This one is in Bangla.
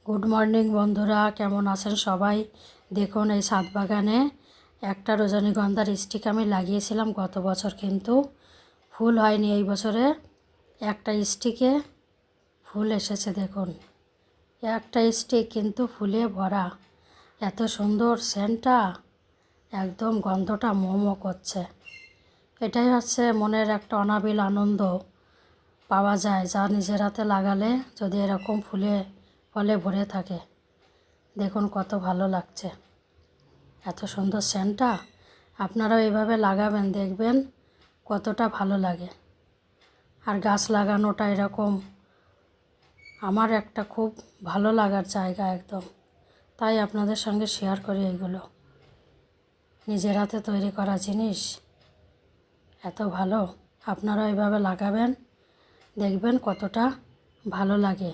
গুড মর্নিং বন্ধুরা, কেমন আছেন সবাই? দেখুন, এই ছাদ বাগানে একটা রজনীগন্ধার স্টিক আমি লাগিয়েছিলাম গত বছর, কিন্তু ফুল হয়নি। এই বছরে একটা স্টিকে ফুল এসেছে। দেখুন, একটা স্টিক কিন্তু ফুলে ভরা। এত সুন্দর সেন্টটা, একদম গন্ধটা মোমো করছে। এটাই হচ্ছে মনের একটা অনাবিল আনন্দ পাওয়া যায়, যা নিজের হাতে লাগালে যদি এরকম ফলে ভরে থাকে। দেখুন কত ভালো লাগছে, এত সুন্দর সেন্টটা। আপনারাও এভাবে লাগাবেন, দেখবেন কতটা ভালো লাগে। আর গাছ লাগানোটা এরকম আমার একটা খুব ভালো লাগার জায়গা একদম। তাই আপনাদের সঙ্গে শেয়ার করি এগুলো। নিজের হাতে তৈরি করা জিনিস এত ভালো। আপনারাও এভাবে লাগাবেন, দেখবেন কতটা ভালো লাগে।